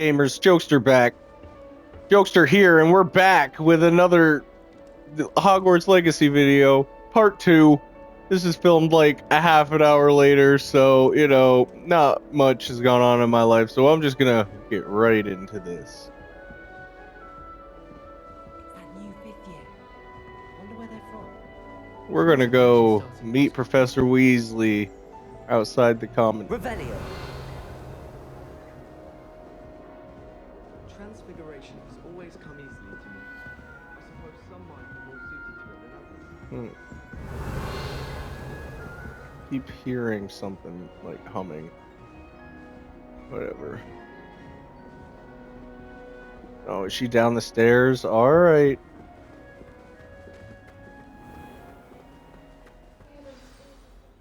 Gamers, Jokester back. Jokester here, and we're back with another Hogwarts Legacy video, part 2. This is filmed like a half an hour later, so, not much has gone on in my life, so I'm just gonna get right into this. That new fifth year. Wonder where they're from. We're gonna go meet Professor Weasley outside the common. Revelio. Transfiguration has always come easily to me. I suppose some minds are more suited to it than others. Keep hearing something like humming. Whatever. Oh, is she down the stairs? Alright.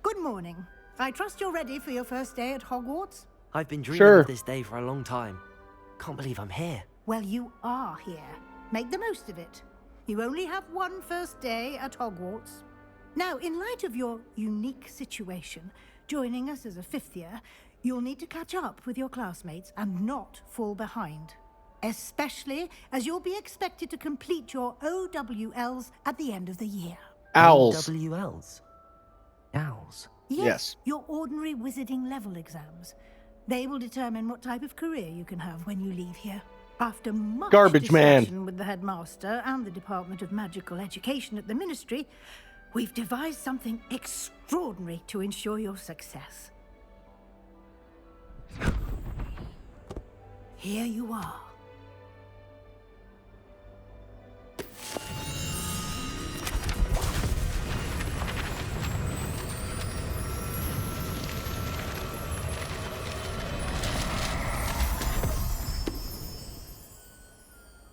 Good morning. I trust you're ready for your first day at Hogwarts? I've been dreaming Sure. of this day for a long time. Can't believe I'm here. Well, you are here. Make the most of it. You only have one first day at Hogwarts. Now, in light of your unique situation, joining us as a fifth year, you'll need to catch up with your classmates and not fall behind. Especially as you'll be expected to complete your OWLs at the end of the year. Owls. WLs. Owls. Yes. Your ordinary wizarding level exams. They will determine what type of career you can have when you leave here. After much Garbage man. discussion with the headmaster and the Department of Magical Education at the Ministry, we've devised something extraordinary to ensure your success. Here you are.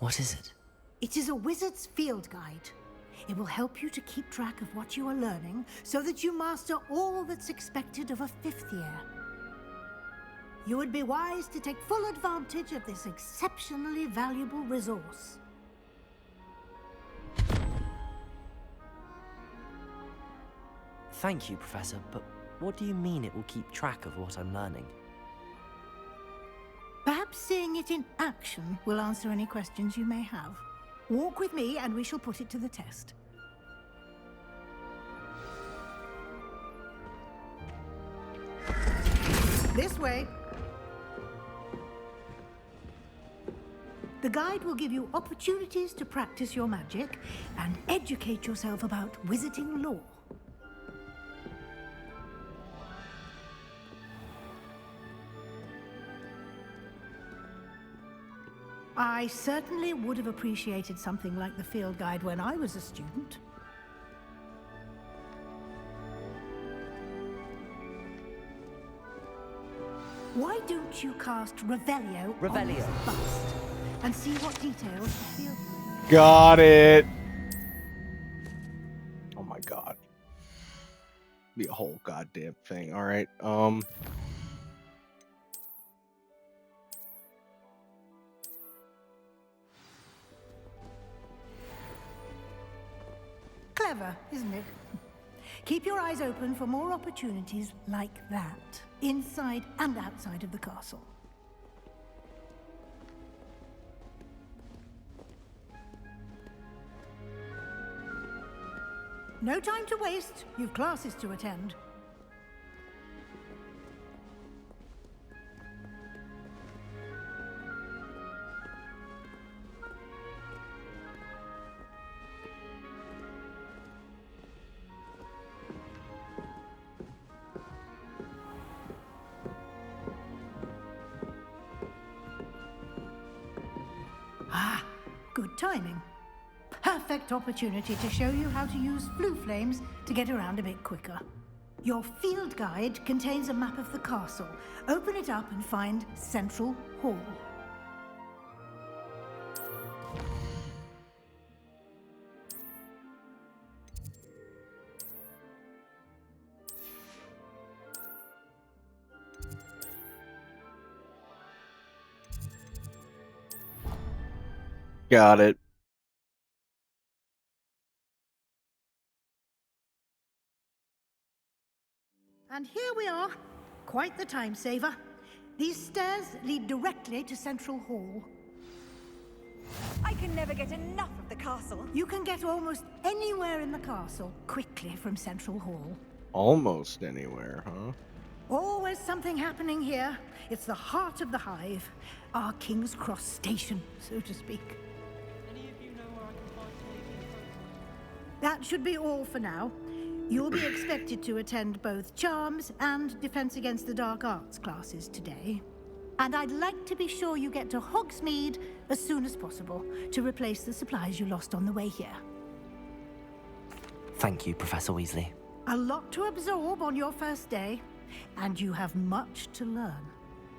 What is it? It is a wizard's field guide. It will help you to keep track of what you are learning so that you master all that's expected of a fifth year. You would be wise to take full advantage of this exceptionally valuable resource. Thank you, Professor, but what do you mean it will keep track of what I'm learning? Perhaps seeing it in action will answer any questions you may have. Walk with me and we shall put it to the test. This way. The guide will give you opportunities to practice your magic and educate yourself about wizarding lore. I certainly would have appreciated something like the field guide when I was a student. Why don't you cast Revelio on Revelio. this bust and see what details the field... Got it. Oh my god. The whole goddamn thing. Alright, Clever, isn't it? Keep your eyes open for more opportunities like that, inside and outside of the castle. No time to waste. You've classes to attend. Ah, good timing. Perfect opportunity to show you how to use flue flames to get around a bit quicker. Your field guide contains a map of the castle. Open it up and find Central Hall. got it. And here we are. Quite the time saver. These stairs lead directly to Central Hall. I can never get enough of the castle. You can get almost anywhere in the castle quickly from Central Hall. Almost anywhere, huh? Always something happening here. It's the heart of the hive. Our King's Cross station, so to speak. Any of you know where I can find Canadian folklore? That should be all for now. You'll be expected to attend both Charms and Defense Against the Dark Arts classes today. And I'd like to be sure you get to Hogsmeade as soon as possible to replace the supplies you lost on the way here. Thank you, Professor Weasley. A lot to absorb on your first day, and you have much to learn.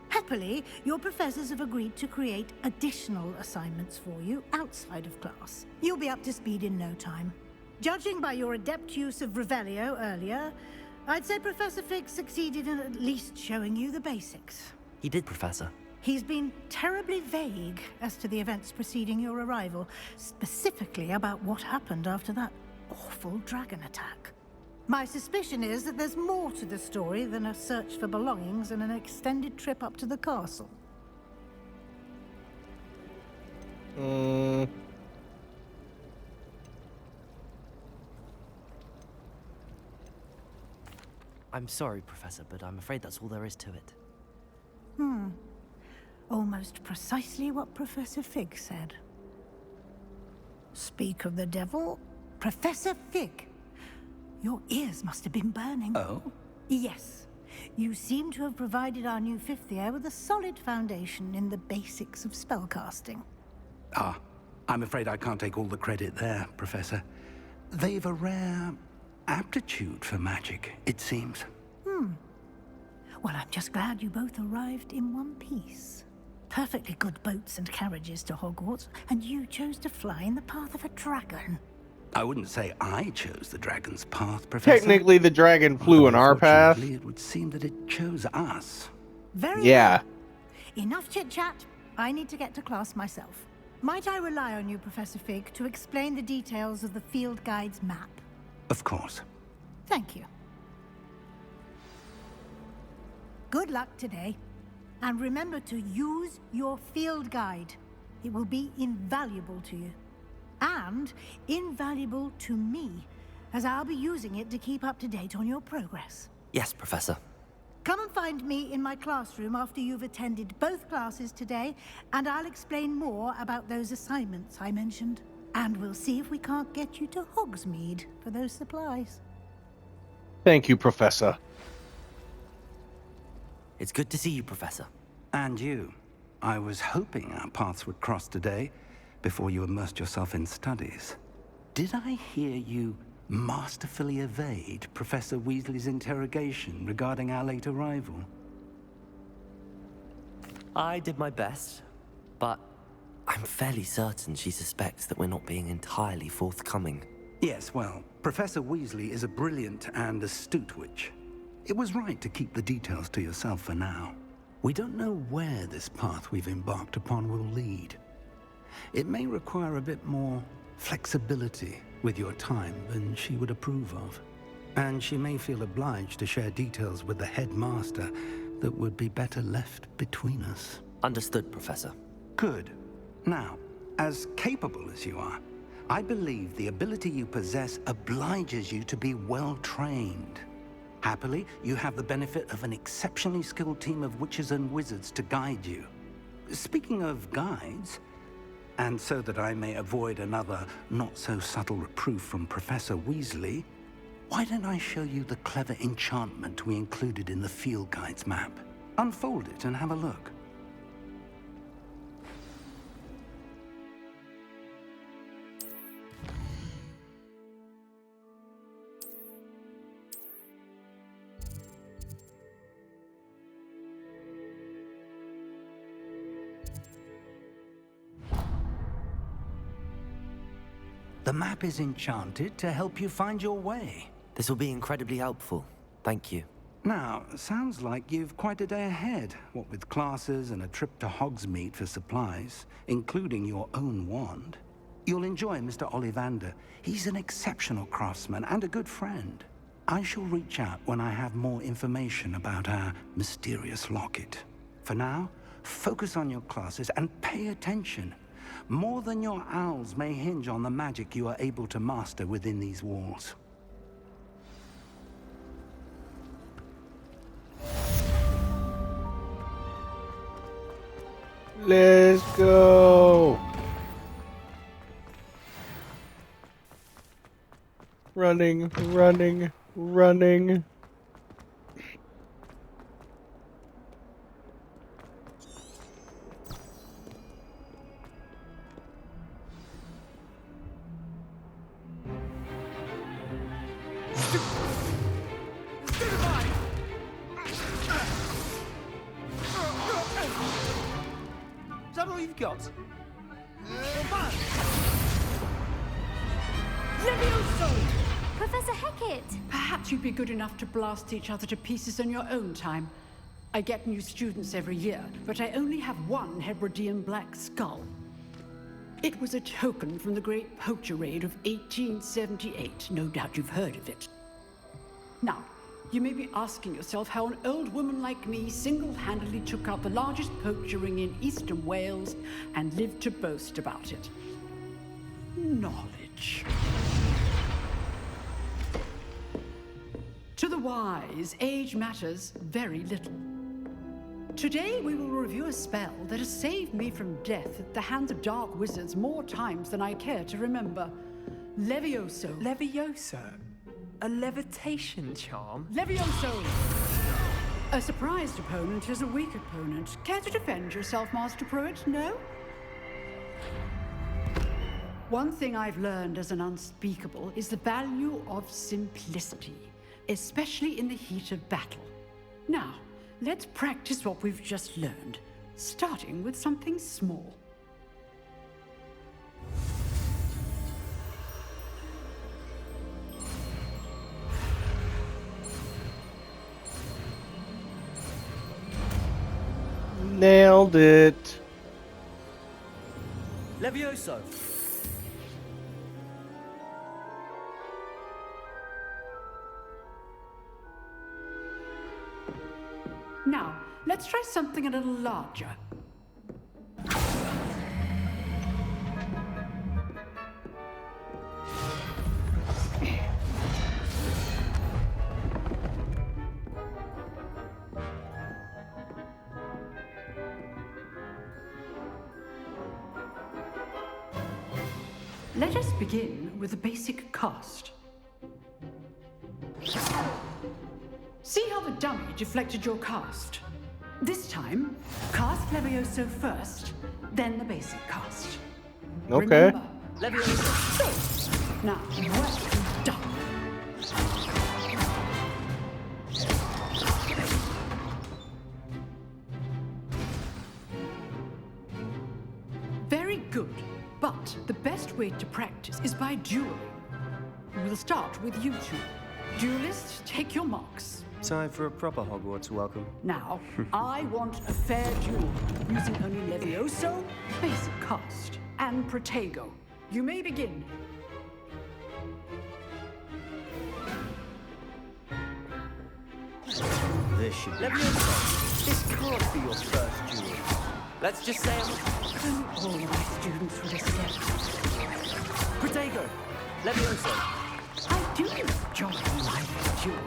Happily, your professors have agreed to create additional assignments for you outside of class. You'll be up to speed in no time. Judging by your adept use of Revelio earlier, I'd say Professor Fig succeeded in at least showing you the basics. He did, Professor. He's been terribly vague as to the events preceding your arrival, specifically about what happened after that awful dragon attack. My suspicion is that there's more to the story than a search for belongings and an extended trip up to the castle. I'm sorry, Professor, but I'm afraid that's all there is to it. Almost precisely what Professor Fig said. Speak of the devil, Professor Fig. Your ears must have been burning. Oh? Yes. You seem to have provided our new fifth year with a solid foundation in the basics of spellcasting. Ah, I'm afraid I can't take all the credit there, Professor. They've a rare aptitude for magic, it seems. Well, I'm just glad you both arrived in one piece. Perfectly good boats and carriages to Hogwarts, and you chose to fly in the path of a dragon. I wouldn't say I chose the dragon's path, Professor. Technically, the dragon flew in our path. Unfortunately, it would seem that it chose us. Very Yeah. well. Enough chit-chat. I need to get to class myself. Might I rely on you, Professor Fig, to explain the details of the field guide's map? Of course. Thank you. Good luck today. And remember to use your field guide. It will be invaluable to you. And invaluable to me, as I'll be using it to keep up to date on your progress. Yes, Professor. Come and find me in my classroom after you've attended both classes today, and I'll explain more about those assignments I mentioned. And we'll see if we can't get you to Hogsmeade for those supplies. Thank you, Professor. It's good to see you, Professor. And you. I was hoping our paths would cross today, before you immersed yourself in studies. Did I hear you masterfully evade Professor Weasley's interrogation regarding our late arrival? I did my best, but I'm fairly certain she suspects that we're not being entirely forthcoming. Yes, well, Professor Weasley is a brilliant and astute witch. It was right to keep the details to yourself for now. We don't know where this path we've embarked upon will lead. It may require a bit more flexibility with your time than she would approve of. And she may feel obliged to share details with the headmaster that would be better left between us. Understood, Professor. Good. Now, as capable as you are, I believe the ability you possess obliges you to be well trained. Happily, you have the benefit of an exceptionally skilled team of witches and wizards to guide you. Speaking of guides, and so that I may avoid another not-so-subtle reproof from Professor Weasley, why don't I show you the clever enchantment we included in the field guide's map? Unfold it and have a look. The map is enchanted to help you find your way. This will be incredibly helpful. Thank you. Now, sounds like you've quite a day ahead, what with classes and a trip to Hogsmeade for supplies, including your own wand. You'll enjoy Mr. Ollivander. He's an exceptional craftsman and a good friend. I shall reach out when I have more information about our mysterious locket. For now, focus on your classes and pay attention. More than your owls may hinge on the magic you are able to master within these walls. Let's go. Running, running, running. Is that all you've got? Professor Hecat! Perhaps you'd be good enough to blast each other to pieces in your own time. I get new students every year, but I only have one Hebridean black skull. It was a token from the Great Poacher Raid of 1878. No doubt you've heard of it. Now, you may be asking yourself how an old woman like me single-handedly took out the largest poacher ring in eastern Wales and lived to boast about it. Knowledge. To the wise, age matters very little. Today, we will review a spell that has saved me from death at the hands of dark wizards more times than I care to remember. Levioso. Levioso? A levitation charm? Levioso! A surprised opponent is a weak opponent. Care to defend yourself, Master Pruitt? No? One thing I've learned as an unspeakable is the value of simplicity, especially in the heat of battle. Now, let's practice what we've just learned, starting with something small. Nailed it. Levioso! Now, let's try something a little larger. Let us begin with the basic cast. See how the dummy deflected your cast? This time, cast Levioso first, then the basic cast. Okay. Remember, Levioso. Now, well done. Very good, but the best way to practice is by dueling. We'll start with you two. Duelists, take your marks. Time for a proper Hogwarts welcome. Now, I want a fair duel, using only Levioso, basic cast, and Protego. You may begin. This should be... Levioso! This can't be your first duel. Let's just say Only all of my students would accept. Protego! Levioso! I do enjoy my duel.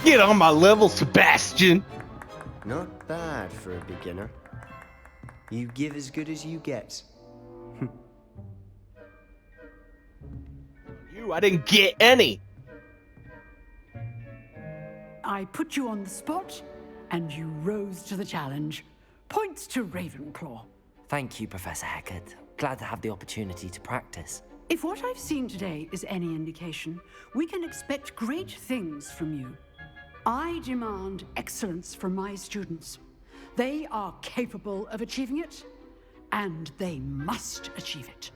Get on my level, Sebastian. Not bad for a beginner. You give as good as you get. I didn't get any. I put you on the spot, and you rose to the challenge. Points to Ravenclaw. Thank you, Professor Hecat. Glad to have the opportunity to practice. If what I've seen today is any indication, we can expect great things from you. I demand excellence from my students. They are capable of achieving it, and they must achieve it.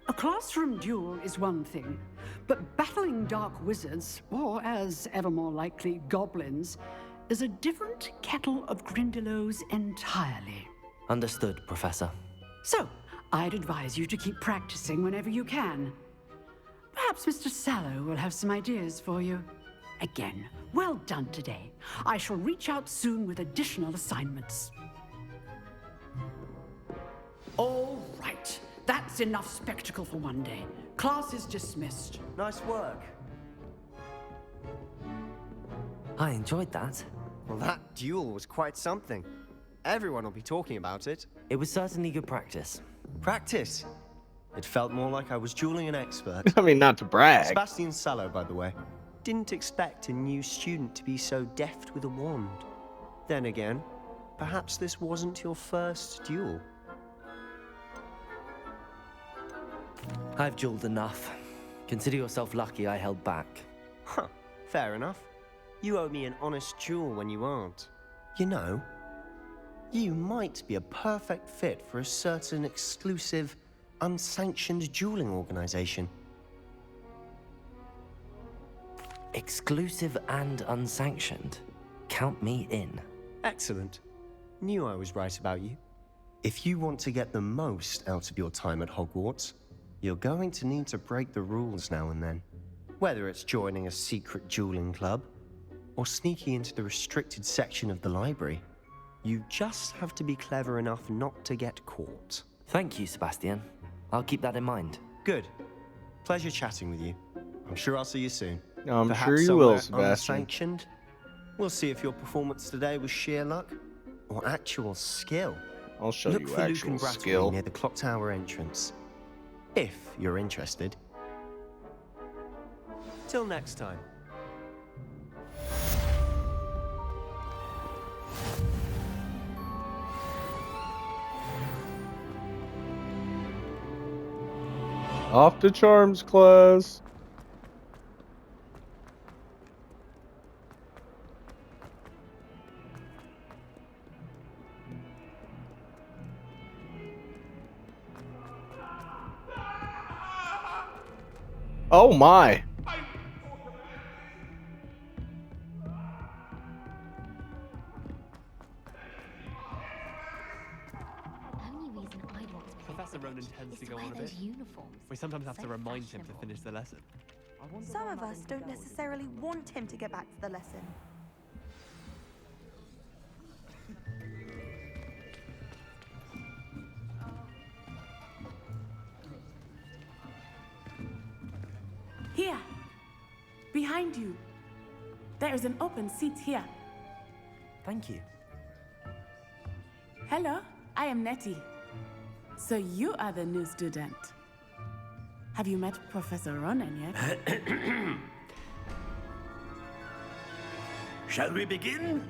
A classroom duel is one thing, but battling dark wizards, or as ever more likely, goblins, is a different kettle of Grindylows entirely. Understood, Professor. So, I'd advise you to keep practicing whenever you can. Perhaps Mr. Sallow will have some ideas for you. again. Well done today. I shall reach out soon with additional assignments. All right. That's enough spectacle for one day. Class is dismissed. Nice work. I enjoyed that. Well, that duel was quite something. Everyone will be talking about it. It was certainly good practice. Practice. It felt more like I was dueling an expert. I mean, not to brag. Sebastian Sallow, by the way. Didn't expect a new student to be so deft with a wand. Then again, perhaps this wasn't your first duel. I've dueled enough. Consider yourself lucky I held back. Huh, fair enough. You owe me an honest duel when you aren't. You know, you might be a perfect fit for a certain exclusive, unsanctioned dueling organization. Exclusive and unsanctioned. Count me in. Excellent. Knew I was right about you. If you want to get the most out of your time at Hogwarts, you're going to need to break the rules now and then. Whether it's joining a secret dueling club, or sneaking into the restricted section of the library, you just have to be clever enough not to get caught. Thank you, Sebastian. I'll keep that in mind. Good. Pleasure chatting with you. I'm sure I'll see you soon. I'm Perhaps sure you somewhere will, Sebastian. Unsanctioned. We'll see if your performance today was sheer luck or actual skill. I'll show Look you for Luke actual and Brattleby skill. near the clock tower entrance, if you're interested. Till next time. Off to Charms class. Oh my. Professor Ronan tends to go on a bit. We sometimes have to remind him to finish the lesson. Some of us don't necessarily want him to get back to the lesson. Here, behind you. There is an open seat here. Thank you. Hello, I am Nettie. So you are the new student. Have you met Professor Ronan yet? Shall we begin?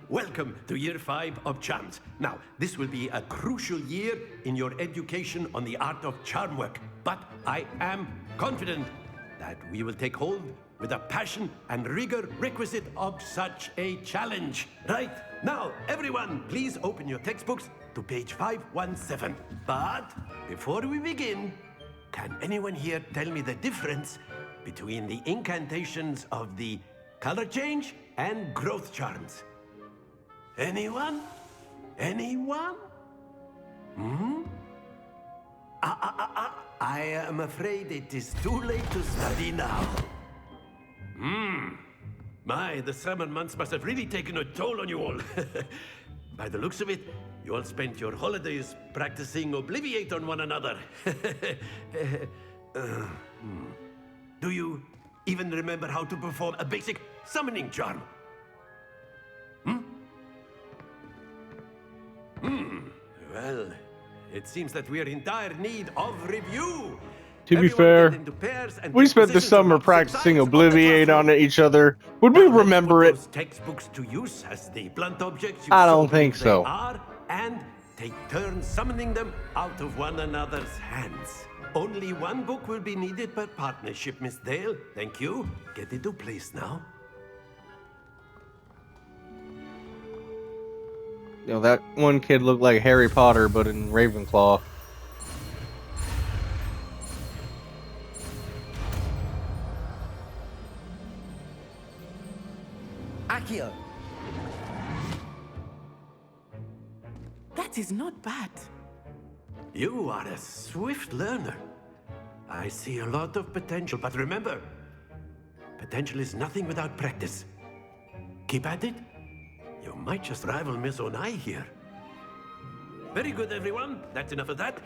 Welcome to Year 5 of Charms. Now, this will be a crucial year in your education on the art of charm work, but I am confident that we will take hold with the passion and rigor requisite of such a challenge. Right, now, everyone, please open your textbooks to page 517. But before we begin, can anyone here tell me the difference between the incantations of the color change and growth charms? Anyone? Anyone? I am afraid it is too late to study now. My, the summer months must have really taken a toll on you all. By the looks of it, you all spent your holidays practicing Obliviate on one another. Do you even remember how to perform a basic summoning charm? Well, it seems that we are in dire need of review. To be Everyone fair, get into pairs and we take spent the positions summer on opposite practicing sides of the Obliviate classroom. on each other. Would we Now, let's remember put it? those textbooks to use as the blunt objects you I so don't think believe so. they are, and take turns summoning them out of one another's hands. Only one book will be needed per partnership, Miss Dale. Thank you. Get into place now. You know, that one kid looked like Harry Potter, but in Ravenclaw. Accio! That is not bad. You are a swift learner. I see a lot of potential, but remember, potential is nothing without practice. Keep at it. You might just rival Miss Onai here. Very good, everyone. That's enough of that.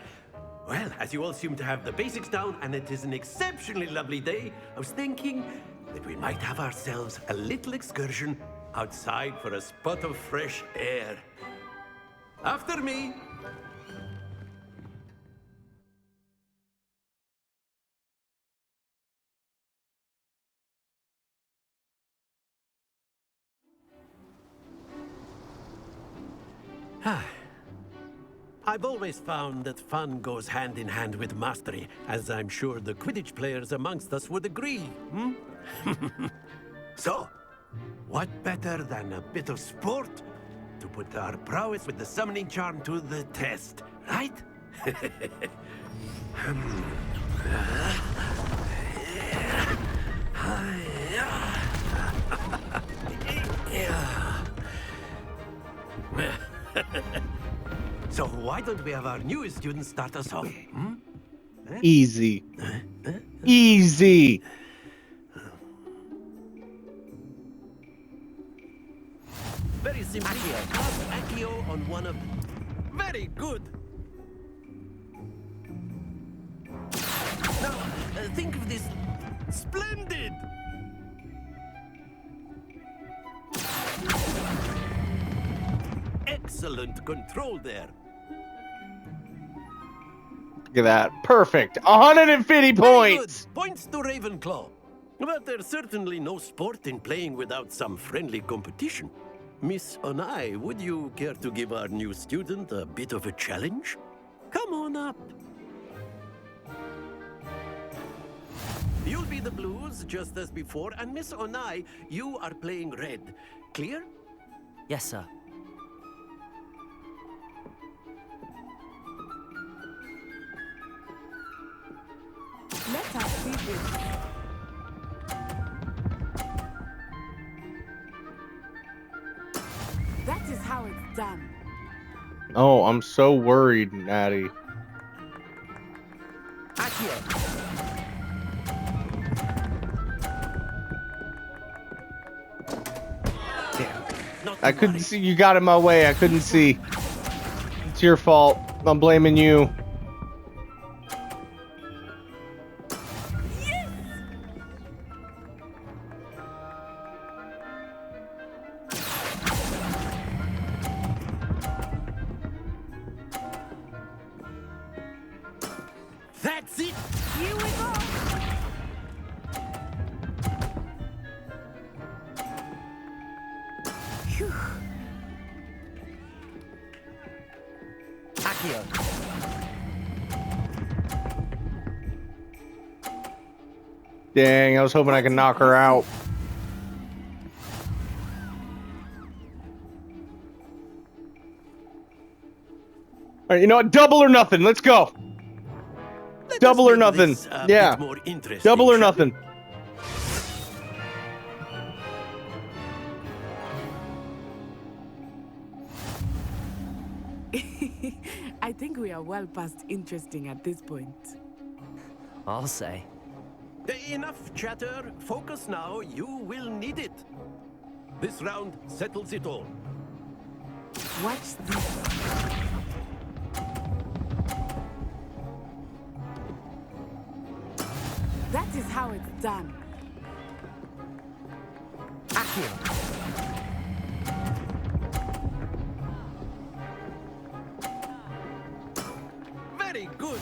Well, as you all seem to have the basics down, and it is an exceptionally lovely day, I was thinking that we might have ourselves a little excursion outside for a spot of fresh air. After me. I've always found that fun goes hand in hand with mastery, as I'm sure the Quidditch players amongst us would agree, hmm? So, what better than a bit of sport to put our prowess with the summoning charm to the test, right? So why don't we have our newest student start us off? Hmm? Easy. Easy. Very simply, cast Accio on one of them. Very good. Now, think of this. Splendid! Excellent control there. Look at that. Perfect. 150 points. Points to Ravenclaw. But there's certainly no sport in playing without some friendly competition. Miss Onai, would you care to give our new student a bit of a challenge? Come on up. You'll be the blues, just as before, and Miss Onai, you are playing red. Clear? Yes, sir. Let us see this. That is how it's done. Oh, I'm so worried, Natty. I couldn't see. You got in my way. I couldn't see. It's your fault. I'm blaming you. That's it! Here we go! Phew. Accio. Dang, I was hoping I could knock her out. Alright, you know what? Double or nothing. Let's go. Double or nothing. Yeah. Double or nothing. I think we are well past interesting at this point. I'll say. Enough chatter. Focus now. You will need it. This round settles it all. Watch this. That is how it's done. Accio. Very good.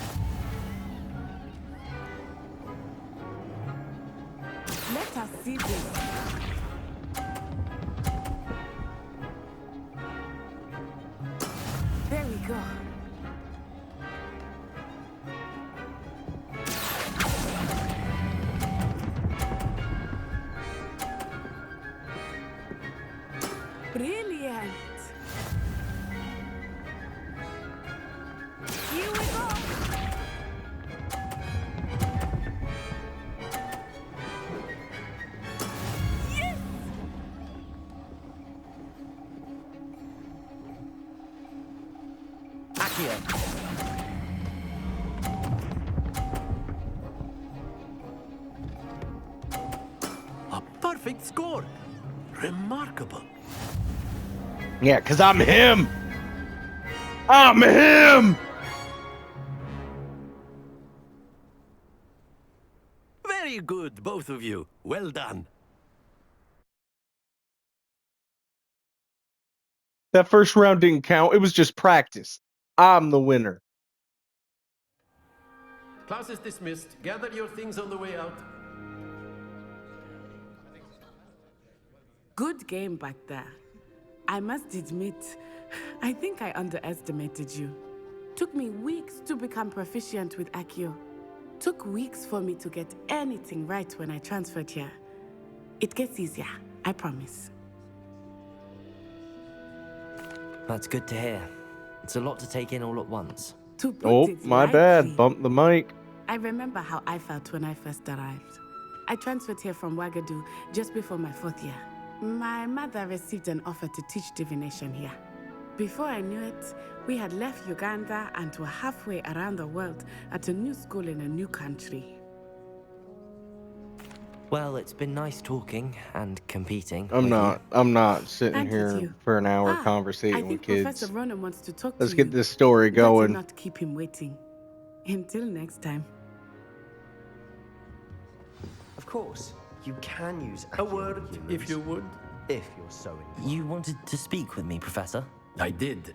Let us see this. There we go. Brilliant. Here we go! Yes! Accio. perfect score. Remarkable. Yeah, because I'm him. I'm him. Very good, both of you. Well done. That first round didn't count. It was just practice. I'm the winner. Class is dismissed. Gather your things on the way out. Good game back there. I must admit, I think I underestimated you. Took me weeks to become proficient with Accio. Took weeks for me to get anything right when I transferred here. It gets easier, I promise. That's good to hear. It's a lot to take in all at once. To put Oh, it my lightly, bad. Bumped the mic. I remember how I felt when I first arrived. I transferred here from Ouagadougou just before my 4th year. My mother received an offer to teach divination here. Before I knew it, we had left Uganda and were halfway around the world at a new school in a new country. Well, it's been nice talking and competing. I'm not sitting And with here you. for an hour I conversating think with kids. Professor Ronan wants to talk Let's to get you. this story Better going. not keep him waiting. Until next time. Of course, you can use A word, if you would. if you're so inclined. You wanted to speak with me, Professor? I did.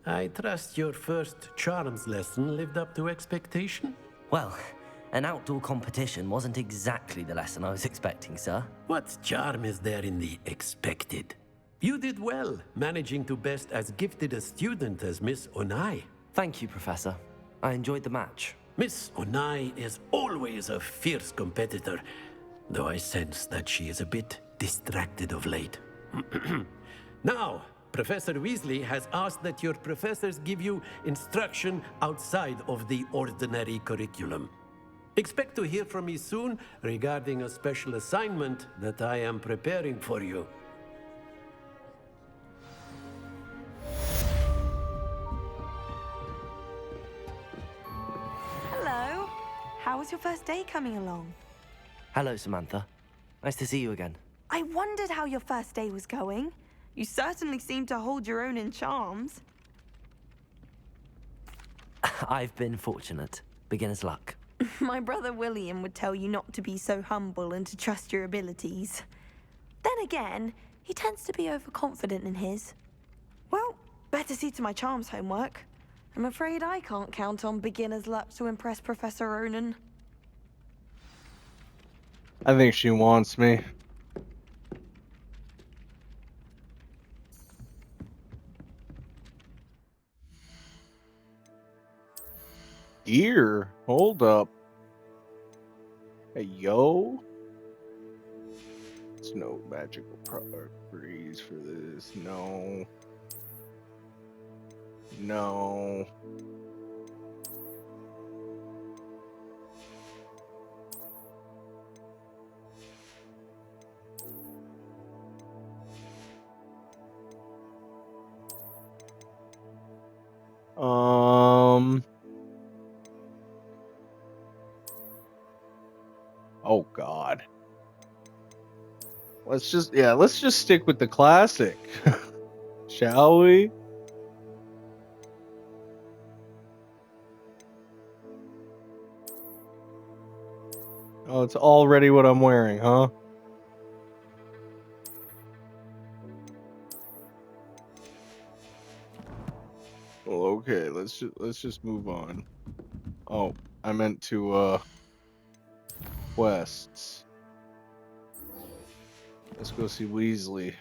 I trust your first charms lesson lived up to expectation. Well, an outdoor competition wasn't exactly the lesson I was expecting, sir. What charm is there in the expected? You did well, managing to best as gifted a student as Miss Onai. Thank you, Professor. I enjoyed the match. Miss Onai is always a fierce competitor, though I sense that she is a bit distracted of late. Now, Professor Weasley has asked that your professors give you instruction outside of the ordinary curriculum. Expect to hear from me soon regarding a special assignment that I am preparing for you. Hello. How was your first day coming along? Hello, Samantha. Nice to see you again. I wondered how your first day was going. You certainly seem to hold your own in charms. I've been fortunate. Beginner's luck. My brother William would tell you not to be so humble and to trust your abilities. Then again, he tends to be overconfident in his. Well, better see to my charms homework. I'm afraid I can't count on beginner's luck to impress Professor Ronan. I think she wants me. Gear? Hold up. Hey, yo. There's no magical properties for this. No. No. Oh God. Let's just stick with the classic. Shall we? Oh, it's already what I'm wearing, huh? Well, okay, let's just move on. Oh, I meant to quests. Let's go see Weasley.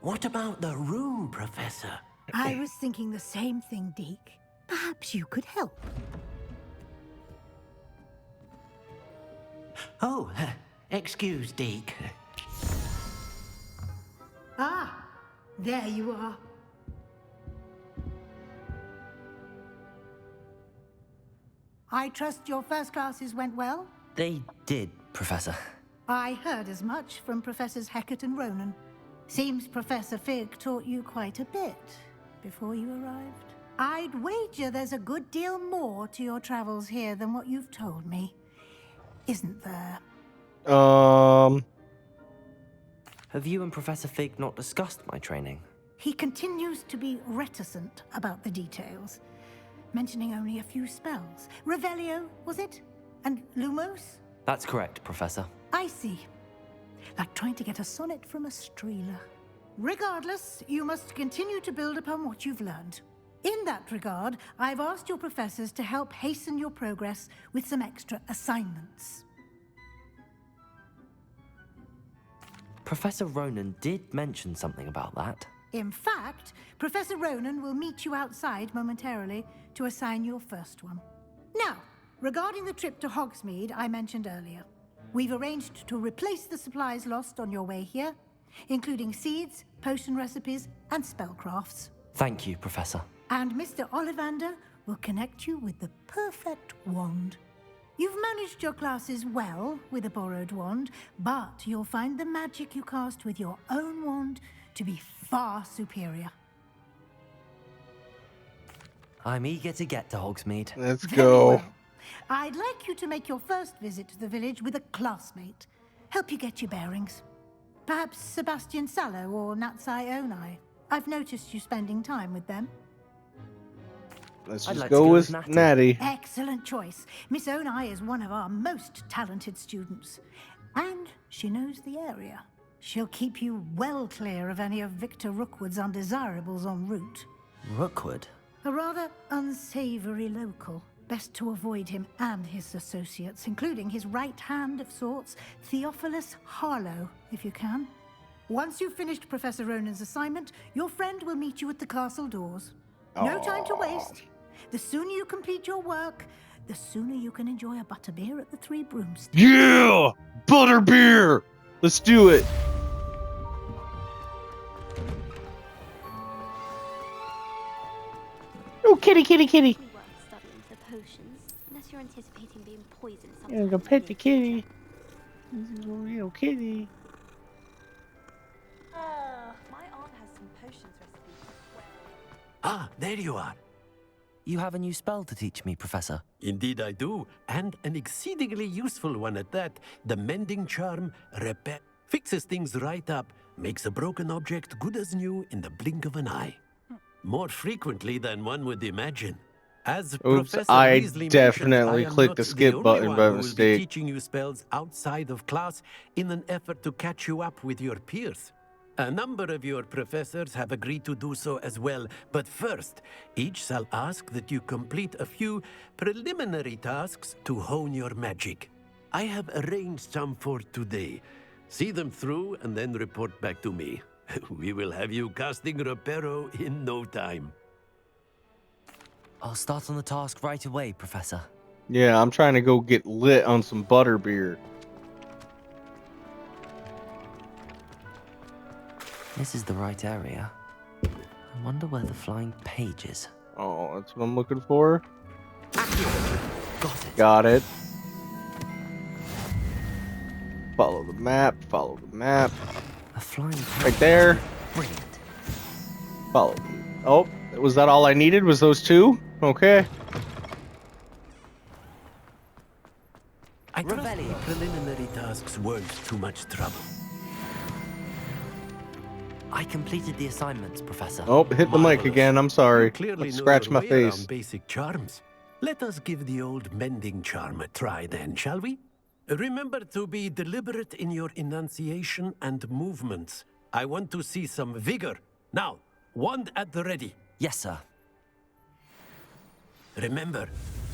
What about the room, Professor? I was thinking the same thing, Deke. Perhaps you could help. Oh, excuse, Deke. Ah, there you are. I trust your first classes went well? They did, Professor. I heard as much from Professors Hecat and Ronan. Seems Professor Fig taught you quite a bit before you arrived. I'd wager there's a good deal more to your travels here than what you've told me. Isn't there? Have you and Professor Fig not discussed my training? He continues to be reticent about the details, mentioning only a few spells. Revelio, was it? And Lumos? That's correct, Professor. I see. Like trying to get a sonnet from a streeler. Regardless, you must continue to build upon what you've learned. In that regard, I've asked your professors to help hasten your progress with some extra assignments. Professor Ronan did mention something about that. In fact, Professor Ronan will meet you outside momentarily to assign your first one. Now, regarding the trip to Hogsmeade I mentioned earlier, we've arranged to replace the supplies lost on your way here, including seeds, potion recipes, and spellcrafts. Thank you, Professor. And Mr. Ollivander will connect you with the perfect wand. You've managed your classes well with a borrowed wand, but you'll find the magic you cast with your own wand to be far superior. I'm eager to get to Hogsmeade. Let's Very go. well. I'd like you to make your first visit to the village with a classmate. Help you get your bearings. Perhaps Sebastian Sallow or Natsai Onai. I've noticed you spending time with them. Let's I'd just like go to go with with Natty. Excellent choice. Miss Onai is one of our most talented students. And she knows the area. She'll keep you well clear of any of Victor Rookwood's undesirables en route. Rookwood? A rather unsavory local. Best to avoid him and his associates, including his right hand of sorts, Theophilus Harlow, if you can. Once you've finished Professor Ronan's assignment, your friend will meet you at the castle doors. No time to waste. The sooner you complete your work, the sooner you can enjoy a butterbeer at the Three Broomsticks. Yeah! Butterbeer! Let's do it. Oh, kitty, kitty, kitty. Worth studying for potions, unless you're anticipating being poisoned Yeah, sometime. go pet the kitty. This is a real kitty. My aunt has some potions recipes. Ah, there you are. You have a new spell to teach me, Professor. Indeed I do, and an exceedingly useful one at that. The mending charm repair fixes things right up, makes a broken object good as new in the blink of an eye. More frequently than one would imagine. As Oops, Professor I Weasley definitely mentioned, I am clicked not the skip only button one by who will be mistake. teaching you spells outside of class in an effort to catch you up with your peers. A number of your professors have agreed to do so as well, but first, each shall ask that you complete a few preliminary tasks to hone your magic. I have arranged some for today. See them through and then report back to me. We will have you casting Reparo in no time. I'll start on the task right away, Professor. Yeah, I'm trying to go get lit on some butterbeer. This is the right area. I wonder where the flying page is. Oh, that's what I'm looking for. Got it. Got it. Follow the map. Follow the map. A flying page. Right there. Brilliant. Follow. Oh, was that all I needed? Was those two? Okay. I trust the Revelio. preliminary tasks weren't too much trouble. I completed the assignments, Professor. Oh, hit the mic Marvelous. again. I'm sorry. You clearly know Scratch your my way face. around basic charms. Let us give the old mending charm a try then, shall we? Remember to be deliberate in your enunciation and movements. I want to see some vigor. Now, wand at the ready. Yes, sir. Remember,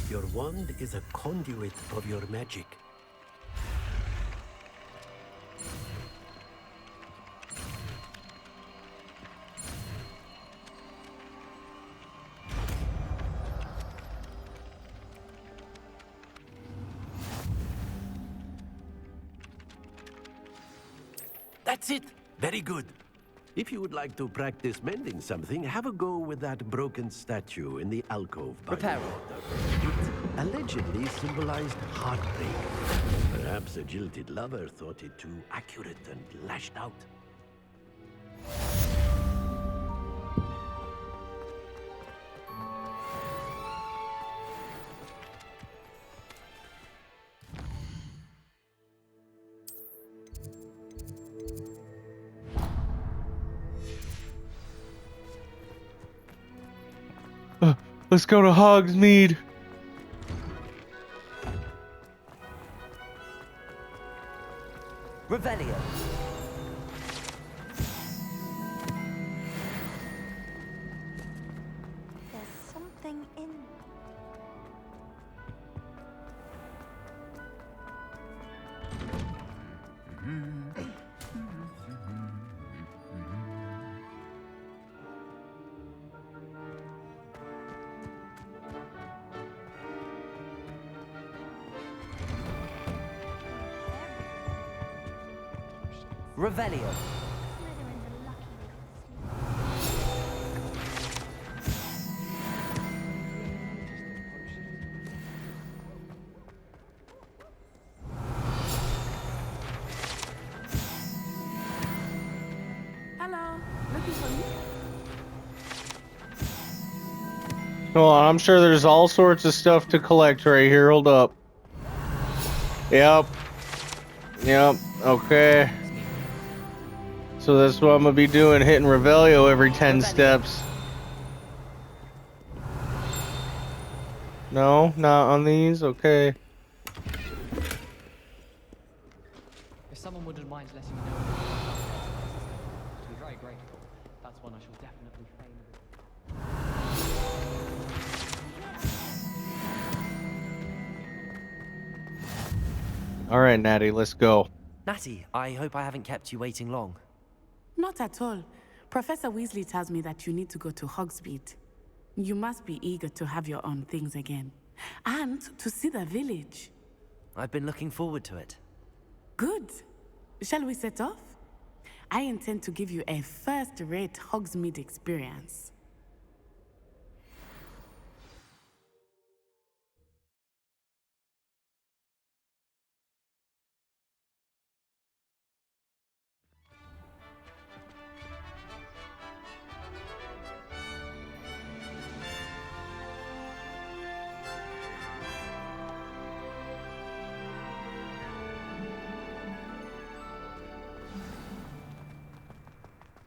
your wand is a conduit of your magic. That's it. Very good. If you would like to practice mending something, have a go with that broken statue in the alcove by the Repair. water. It allegedly symbolized heartbreak. Perhaps a jilted lover thought it too accurate and lashed out. Let's go to Hogsmeade. Revelio. There's something in. Revelio. Slytherin's a lucky little sneak. Hello, looking for me? Hold on, I'm sure there's all sorts of stuff to collect right here. Hold up. Yep. Okay. So that's what I'm gonna be doing, hitting Revelio every 10 steps. No, not on these? Okay. If someone wouldn't mind letting me know about this, I'd be very grateful. That's one I shall definitely fain. Alright, Natty, let's go. Natty, I hope I haven't kept you waiting long. Not at all. Professor Weasley tells me that you need to go to Hogsmeade. You must be eager to have your own things again. And to see the village. I've been looking forward to it. Good. Shall we set off? I intend to give you a first-rate Hogsmeade experience.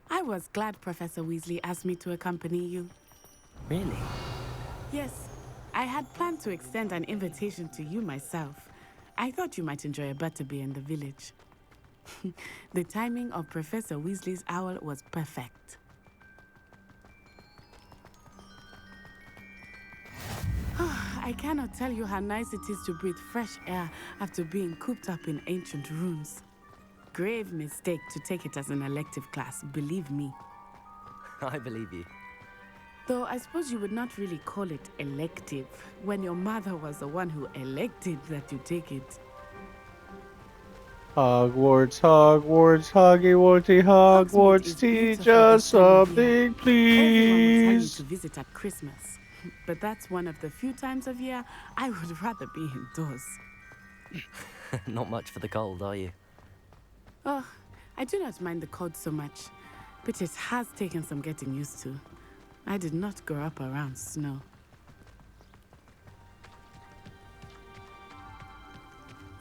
I was glad Professor Weasley asked me to accompany you. Really? Yes, I had planned to extend an invitation to you myself. I thought you might enjoy a butterbeer in the village. The timing of Professor Weasley's owl was perfect. I cannot tell you how nice it is to breathe fresh air after being cooped up in ancient rooms. Grave mistake to take it as an elective class, believe me. I believe you. Though I suppose you would not really call it elective when your mother was the one who elected that you take it. Hogwarts, Hogwarts, Hoggy-Warty, Hogwarts, teach us something, Everyone will tell you please. to visit at Christmas, but that's one of the few times of year I would rather be indoors. Not much for the cold, are you? Oh, I do not mind the cold so much, but it has taken some getting used to. I did not grow up around snow.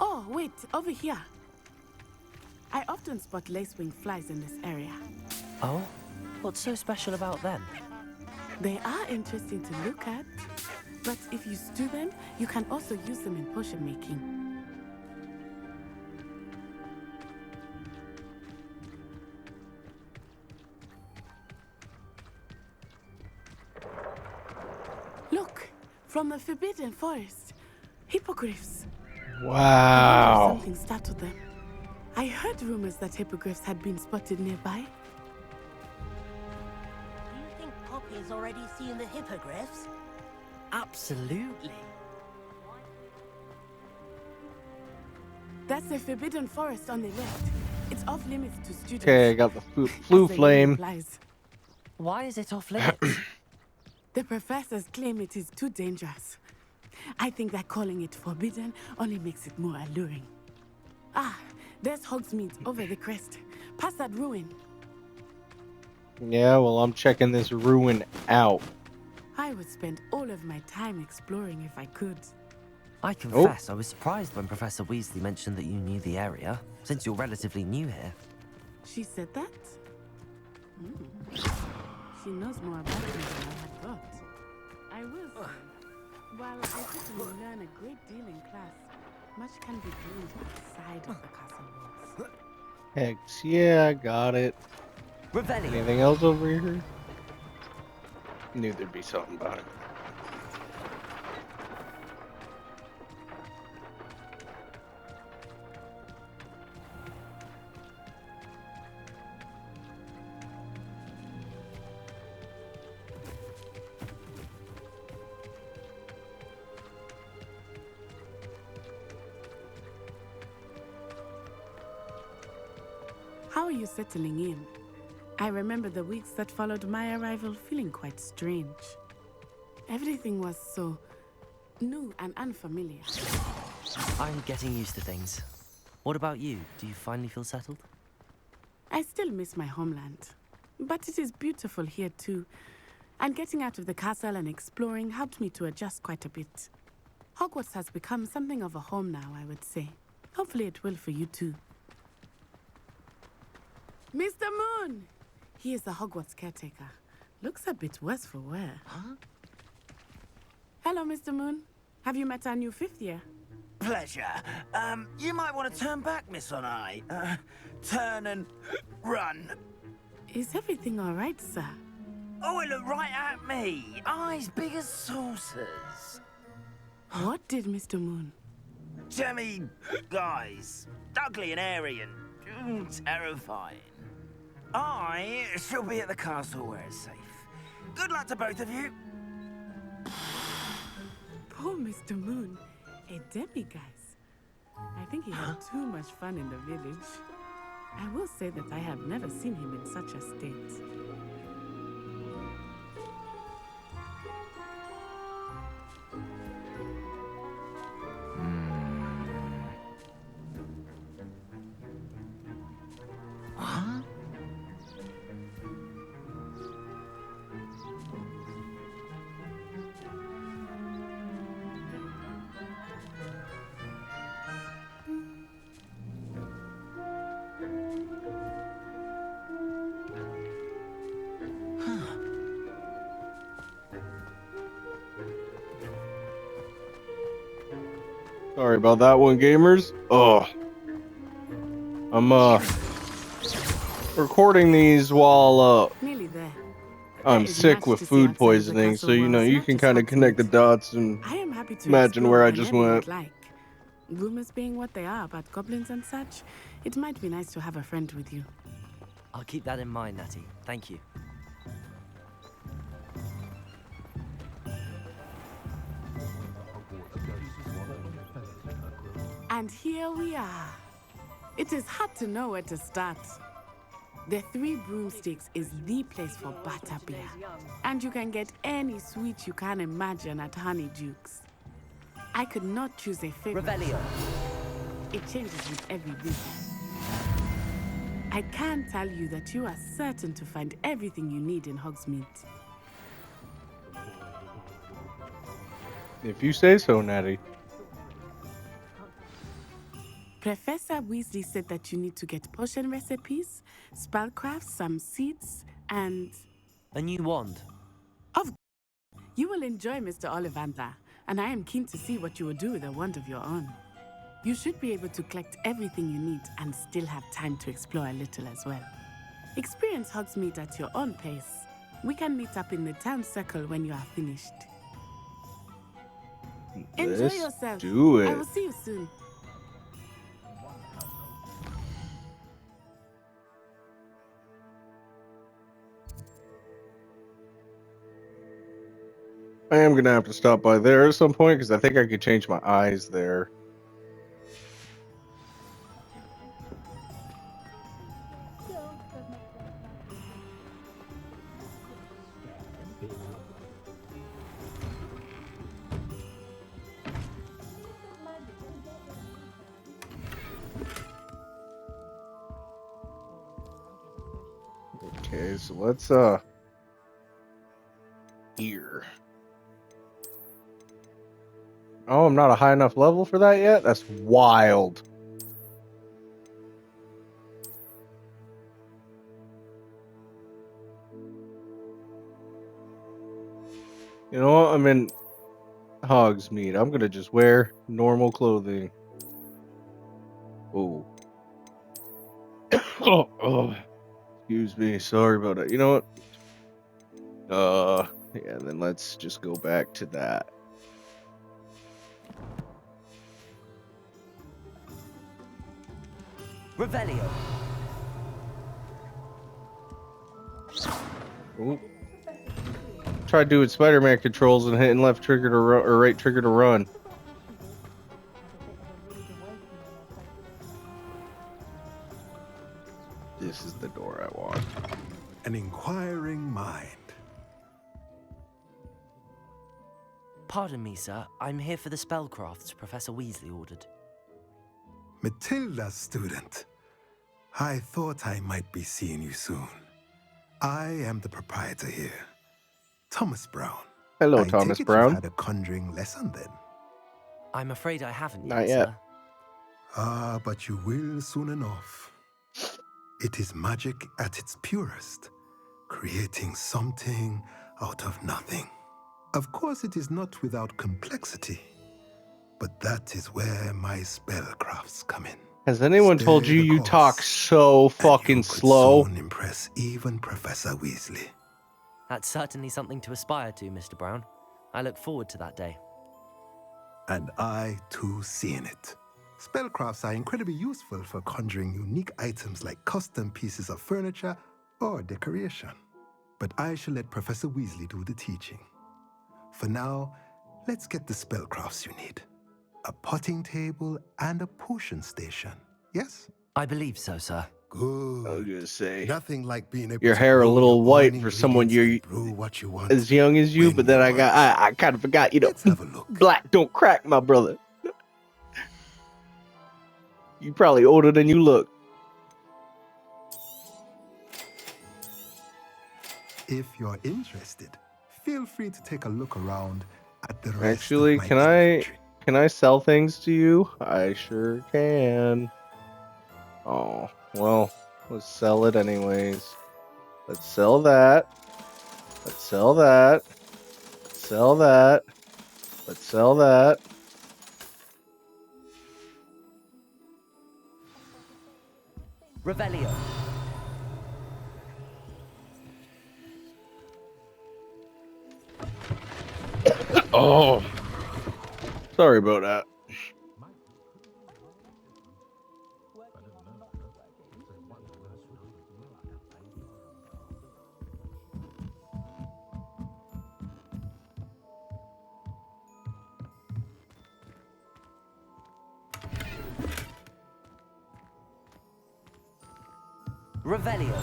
Oh, wait, over here. I often spot lacewing flies in this area. Oh? What's so special about them? They are interesting to look at, but if you stew them, you can also use them in potion making. Look, from the Forbidden Forest, hippogriffs. Wow. Something startled them. I heard rumors that hippogriffs had been spotted nearby. Do you think Poppy's already seen the hippogriffs? Absolutely. That's the Forbidden Forest on the left. It's off limits to students. Okay, I got the flu as the name flame. implies. Why is it off limits? The professors claim it is too dangerous. I think that calling it forbidden only makes it more alluring. Ah, there's Hogsmeade over the crest. Past that ruin. Yeah, well, I'm checking this ruin out. I would spend all of my time exploring if I could. I confess, I was surprised when Professor Weasley mentioned that you knew the area, since you're relatively new here. She said that? She knows more about me than I had thought. I will say, while I certainly learn a great deal in class, much can be gleaned outside of the castle walls. Hex, yeah, I got it. Revelio. Anything else over here? Knew there'd be something about it. How are you settling in? I remember the weeks that followed my arrival feeling quite strange. Everything was so new and unfamiliar. I'm getting used to things. What about you? Do you finally feel settled? I still miss my homeland, but it is beautiful here too. And getting out of the castle and exploring helped me to adjust quite a bit. Hogwarts has become something of a home now, I would say. Hopefully it will for you too. Mr. Moon! He is the Hogwarts caretaker. Looks a bit worse for wear. Huh? Hello, Mr. Moon. Have you met our new fifth year? Pleasure. You might want to turn back, Miss On-Eye. Turn and run. Is everything all right, sir? Oh, it looked right at me. Eyes big as saucers. What did Mr. Moon? Jemmy guys. Ugly and airy and terrifying. I shall be at the castle where it's safe. Good luck to both of you. Poor Mr. Moon. A demiguise. I think he had too much fun in the village. I will say that I have never seen him in such a state. Huh? Sorry about that one, gamers. Oh, I'm recording these while Nearly there. I'm sick with food poisoning, so you know you can kind of connect the dots and I am happy to imagine where I explore just whenever went. you'd like. Rumors being what they are about goblins and such, it might be nice to have a friend with you. I'll keep that in mind, Natty. Thank you. And here we are. It is hard to know where to start. The Three Broomsticks is the place for butterbeer. And you can get any sweet you can imagine at Honeydukes. I could not choose a favorite. Revelio. It changes with every visit. I can tell you that you are certain to find everything you need in Hogsmeade. If you say so, Natty. Professor Weasley said that you need to get potion recipes, spellcrafts, some seeds, and... A new wand. You will enjoy Mr. Ollivander, and I am keen to see what you will do with a wand of your own. You should be able to collect everything you need and still have time to explore a little as well. Experience Hogsmeade at your own pace. We can meet up in the town circle when you are finished. Enjoy Let's yourself. do it. I will see you soon. I am gonna have to stop by there at some point because I think I could change my eyes there. Okay, so let's here. Oh, I'm not a high enough level for that yet? That's wild. You know what? I'm in Hogsmeade. I'm gonna just wear normal clothing. Oh. Oh. Excuse me. Sorry about that. You know what? Yeah, then let's just go back to that. Revelio. Ooh. Try doing Spider-Man controls and hitting left trigger to run, or right trigger to run. This is the door I want. An inquiring mind. Pardon me, sir. I'm here for the spellcrafts Professor Weasley ordered. Matilda, student. I thought I might be seeing you soon. I am the proprietor here, Thomas Brown. Hello, I Thomas take it Brown. You've had a conjuring lesson then? I'm afraid I haven't Not yet, yet. sir. Ah, but you will soon enough. It is magic at its purest, creating something out of nothing. Of course, it is not without complexity, but that is where my spellcrafts come in. Has anyone told Stay you the you course, talk so fucking and you could slow? soon impress even Professor Weasley. That's certainly something to aspire to, Mr. Brown. I look forward to that day. And I, too, seeing it. Spellcrafts are incredibly useful for conjuring unique items like custom pieces of furniture or decoration. But I shall let Professor Weasley do the teaching. For now, let's get the spellcrafts you need. A potting table and a potion station, yes? I believe so, sir. Good. I was gonna say, Nothing like being able your to hair a grow little your white own for someone ingredients you're and brew what you want as young as you, when but then you I want. I kind of forgot, you know, Let's have a look. black don't crack, my brother. You probably older than you look. If you're interested, feel free to take a look around at the rest Actually, of my can I sell things to you? I sure can. Oh, well, let's sell it anyways. Let's sell that. Let's sell that. Let's sell that. Let's sell that. Revelio. Oh, sorry about that. Revelio.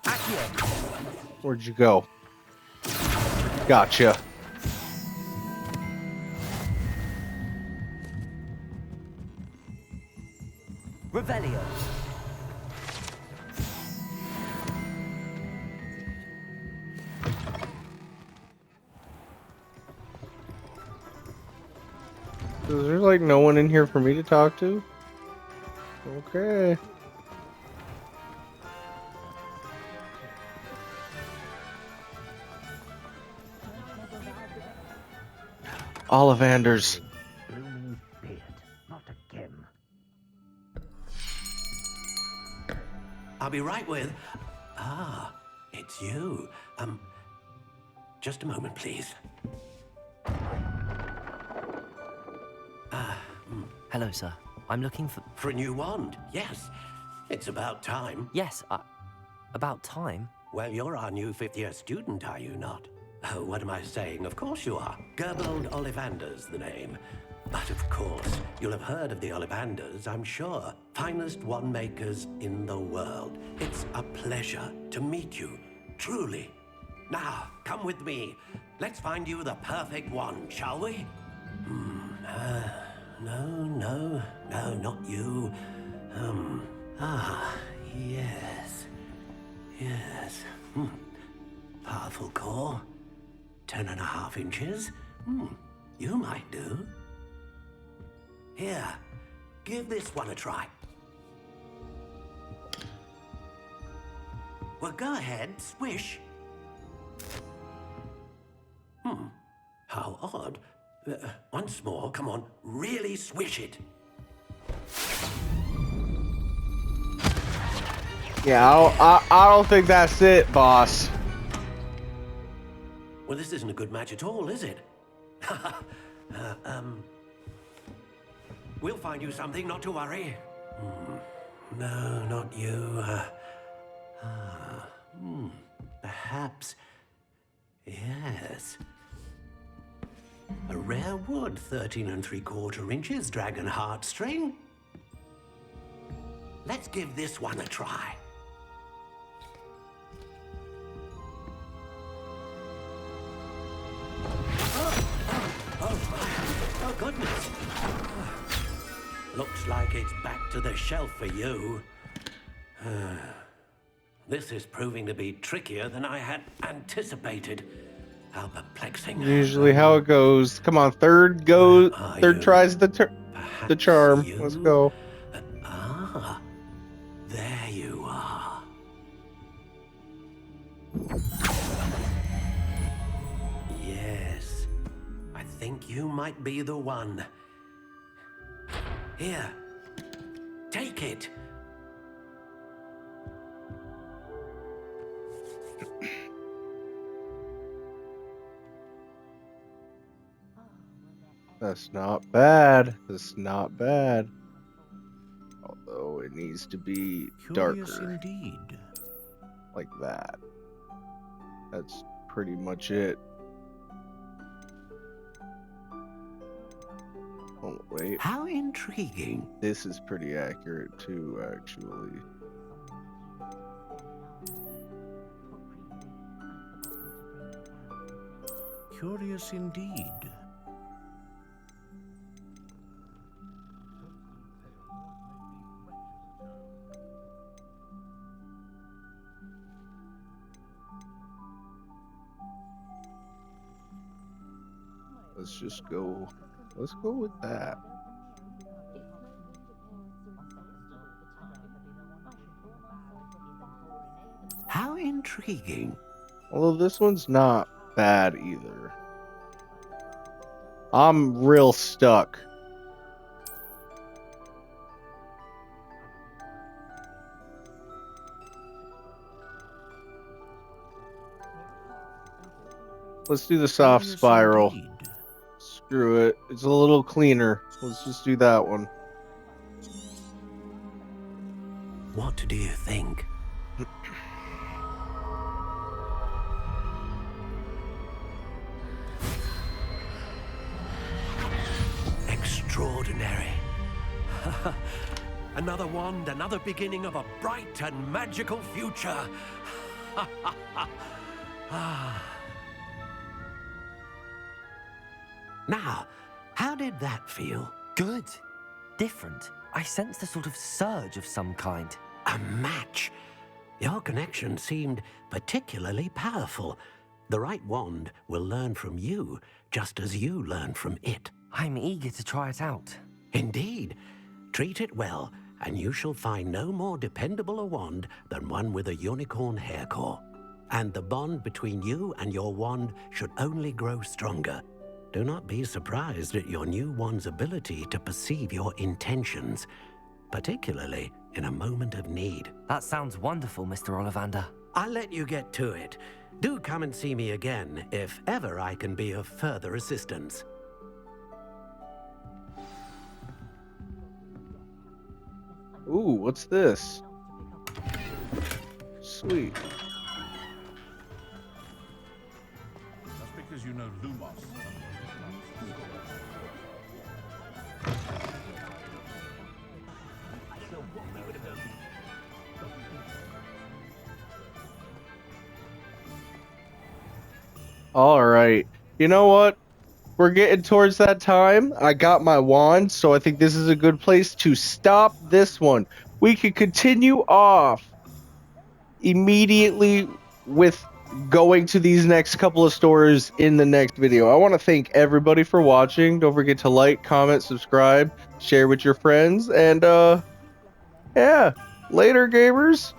Accio. Where'd you go? Gotcha. Revelio. Is there like no one in here for me to talk to? Okay. Ollivanders. Blooming beard, not again. I'll be right with. Ah, it's you. Just a moment, please. Hello, sir. I'm looking For a new wand, yes. It's about time. Yes, about time. Well, you're our new fifth-year student, are you not? Oh, what am I saying? Of course you are. Gerbold Ollivander's the name. But of course, you'll have heard of the Ollivanders, I'm sure. Finest wand makers in the world. It's a pleasure to meet you, truly. Now, come with me. Let's find you the perfect wand, shall we? No, not you. Yes. Yes. Powerful core. 10.5 inches. You might do. Here, give this one a try. Well, go ahead, swish. How odd. Once more, come on, really swish it. Yeah, I don't think that's it, boss. Well, this isn't a good match at all, is it? We'll find you something, not to worry. No, not you. Perhaps. Yes. A rare wood, 13 3/4 inches, dragon heartstring. Let's give this one a try. Oh, goodness. Looks like it's back to the shelf for you. This is proving to be trickier than I had anticipated. How perplexing. Usually how it goes. Come on, third tries the charm. Let's go. There you are. Yes, I think you might be the one. Here, take it. That's not bad. That's not bad. Although it needs to be Curious darker. indeed. Like that. That's pretty much it. Oh, wait. How intriguing. This is pretty accurate too, actually. Curious indeed. Let's just go. Let's go with that. How intriguing. Although this one's not bad either. I'm real stuck. Let's do the soft spiral. Screw it. It's a little cleaner. Let's just do that one. What do you think? Extraordinary. Another wand, another beginning of a bright and magical future. Now, how did that feel? Good. Different. I sensed a sort of surge of some kind. A match. Your connection seemed particularly powerful. The right wand will learn from you, just as you learn from it. I'm eager to try it out. Indeed. Treat it well, and you shall find no more dependable a wand than one with a unicorn hair core. And the bond between you and your wand should only grow stronger. Do not be surprised at your new wand's ability to perceive your intentions, particularly in a moment of need. That sounds wonderful, Mr. Ollivander. I'll let you get to it. Do come and see me again if ever I can be of further assistance. Ooh, what's this? Sweet. That's because you know Lumos. All right. You know what? we're getting towards that time. I got my wand, so I think this is a good place to stop this one. We could continue off immediately with going to these next couple of stores in the next video. I want to thank everybody for watching. Don't forget to like, comment, subscribe, share with your friends, and yeah, later gamers.